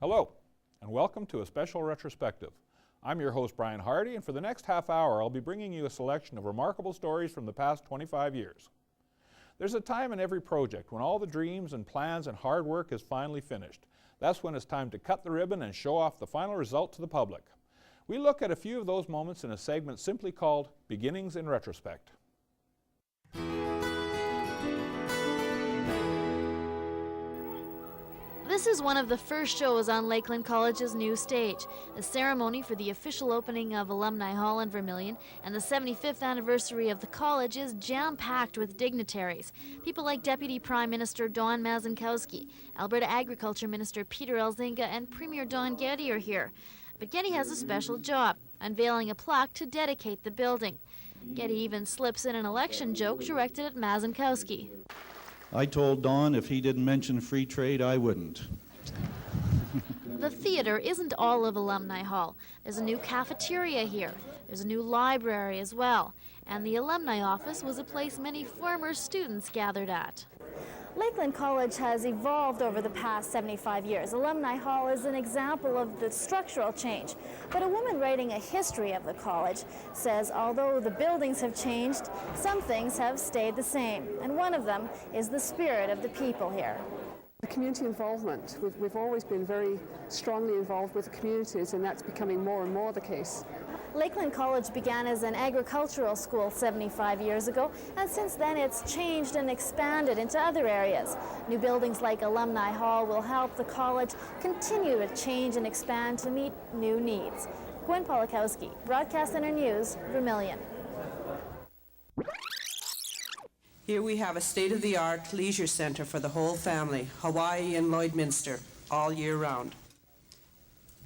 Hello, and welcome to a special retrospective. I'm your host, Brian Hardy, and for the next half hour, I'll be bringing you a selection of remarkable stories from the past 25 years. There's a time in every project when all the dreams and plans and hard work is finally finished. That's when it's time to cut the ribbon and show off the final result to the public. We look at a few of those moments in a segment simply called Beginnings in Retrospect. This is one of the first shows on Lakeland College's new stage. The ceremony for the official opening of Alumni Hall in Vermilion and the 75th anniversary of the college is jam-packed with dignitaries. People like Deputy Prime Minister Don Mazankowski, Alberta Agriculture Minister Peter Elzinga, and Premier Don Getty are here. But Getty has a special job, unveiling a plaque to dedicate the building. Getty even slips in an election joke directed at Mazankowski. I told Don if he didn't mention free trade, I wouldn't. The theater isn't all of Alumni Hall. There's a new cafeteria here. There's a new library as well. And the alumni office was a place many former students gathered at. Lakeland College has evolved over the past 75 years. Alumni Hall is an example of the structural change. But a woman writing a history of the college says although the buildings have changed, some things have stayed the same. And one of them is the spirit of the people here. The community involvement. We've always been very strongly involved with the communities, and that's becoming more and more the case. Lakeland College began as an agricultural school 75 years ago, and since then it's changed and expanded into other areas. New buildings like Alumni Hall will help the college continue to change and expand to meet new needs. Gwen Polakowski, Broadcast Center News, Vermilion. Here we have a state-of-the-art leisure center for the whole family, Hawaii and Lloydminster, all year round.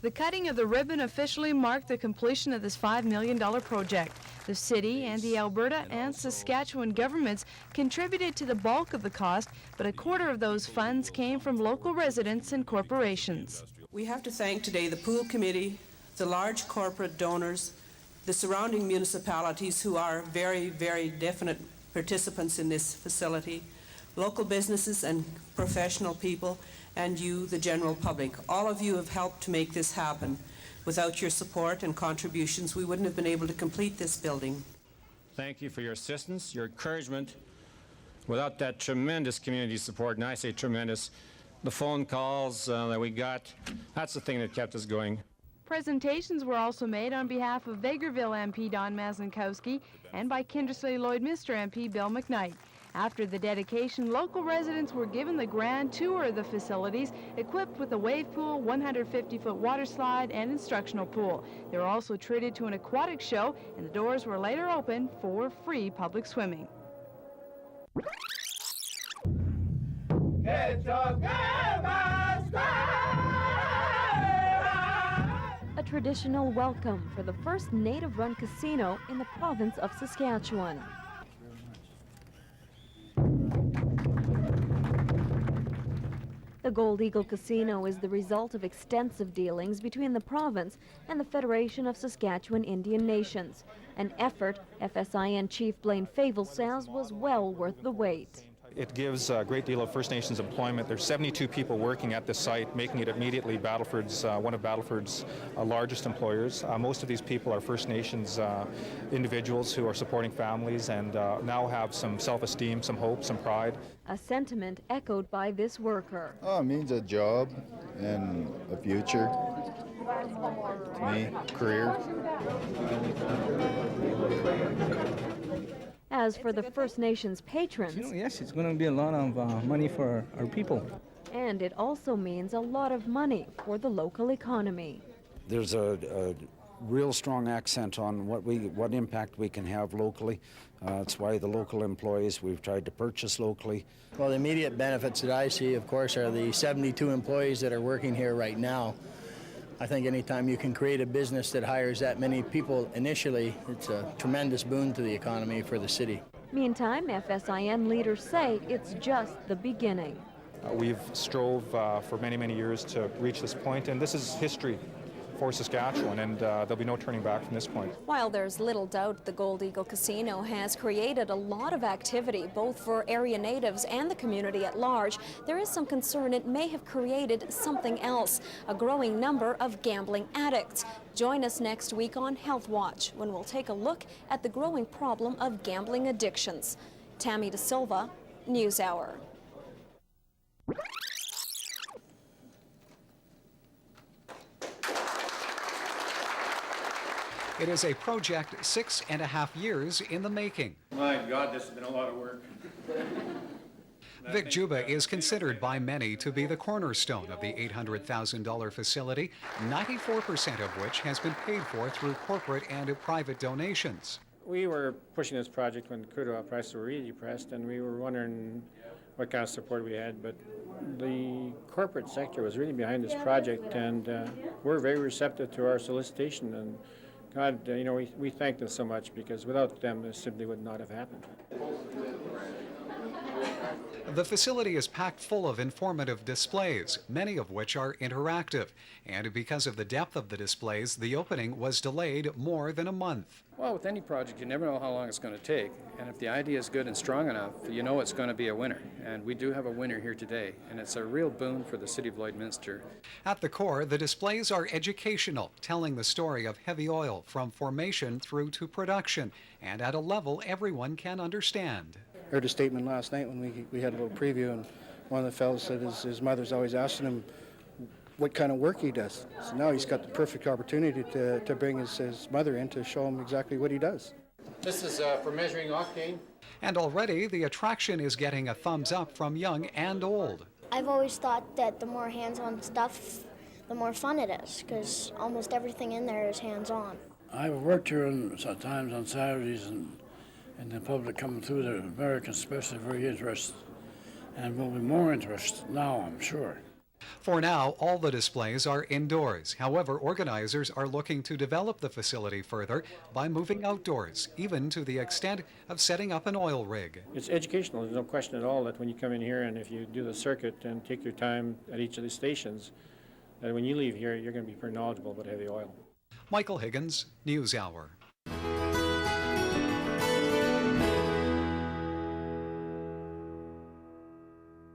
The cutting of the ribbon officially marked the completion of this $5 million project. The city and the Alberta and Saskatchewan governments contributed to the bulk of the cost, but a quarter of those funds came from local residents and corporations. We have to thank today the pool committee, the large corporate donors, the surrounding municipalities who are very, very definite participants in this facility, local businesses and professional people, and you, the general public. All of you have helped to make this happen. Without your support and contributions, we wouldn't have been able to complete this building. Thank you for your assistance, your encouragement. Without that tremendous community support, and I say tremendous, the phone calls that we got, that's the thing that kept us going. Presentations were also made on behalf of Vegreville MP Don Mazankowski and by Kindersley Lloydminster MP Bill McKnight. After the dedication, local residents were given the grand tour of the facilities, equipped with a wave pool, 150-foot water slide, and instructional pool. They were also treated to an aquatic show, and the doors were later opened for free public swimming. A traditional welcome for the first native-run casino in the province of Saskatchewan. The Gold Eagle Casino is the result of extensive dealings between the province and the Federation of Saskatchewan Indian Nations, an effort FSIN Chief Blaine Favel says was well worth the wait. It gives a great deal of First Nations employment. There's 72 people working at this site, making it immediately Battleford's, one of Battleford's largest employers. Most of these people are First Nations individuals who are supporting families and now have some self-esteem, some hope, some pride. A sentiment echoed by this worker. Oh, it means a job and a future. To me, career. As for the First Nations patrons, yes, it's going to be a lot of money for our people. And it also means a lot of money for the local economy. There's a real strong accent on what impact we can have locally. That's why the local employees, we've tried to purchase locally. Well, the immediate benefits that I see, of course, are the 72 employees that are working here right now. I think anytime you can create a business that hires that many people initially, it's a tremendous boon to the economy for the city. Meantime, FSIN leaders say it's just the beginning. We've strove for many, many years to reach this point, and this is history for Saskatchewan, and there'll be no turning back from this point. While there's little doubt the Gold Eagle Casino has created a lot of activity, both for area natives and the community at large, there is some concern it may have created something else, a growing number of gambling addicts. Join us next week on Health Watch, when we'll take a look at the growing problem of gambling addictions. Tammy De Silva, NewsHour. It is a project 6.5 years in the making. My God, this has been a lot of work. Vic Juba is considered by many to be the cornerstone of the $800,000 facility, 94% of which has been paid for through corporate and private donations. We were pushing this project when crude oil prices were really depressed, and we were wondering what kind of support we had, but the corporate sector was really behind this project, and we're very receptive to our solicitation, and God, we thank them so much, because without them, this simply would not have happened. The facility is packed full of informative displays, many of which are interactive. And because of the depth of the displays, the opening was delayed more than a month. Well, with any project, you never know how long it's going to take. And if the idea is good and strong enough, you know it's going to be a winner. And we do have a winner here today. And it's a real boon for the city of Lloydminster. At the core, the displays are educational, telling the story of heavy oil from formation through to production, and at a level everyone can understand. I heard a statement last night when we had a little preview, and one of the fellows said his mother's always asking him what kind of work he does. So now he's got the perfect opportunity to bring his mother in to show him exactly what he does. This is for measuring octane. And already the attraction is getting a thumbs up from young and old. I've always thought that the more hands-on stuff, the more fun it is, because almost everything in there is hands-on. I've worked here sometimes on Saturdays, and the public coming through, the Americans especially, very interested, and will be more interested now, I'm sure. For now, all the displays are indoors. However, organizers are looking to develop the facility further by moving outdoors, even to the extent of setting up an oil rig. It's educational. There's no question at all that when you come in here and if you do the circuit and take your time at each of the stations, that when you leave here, you're going to be pretty knowledgeable about heavy oil. Michael Higgins, NewsHour.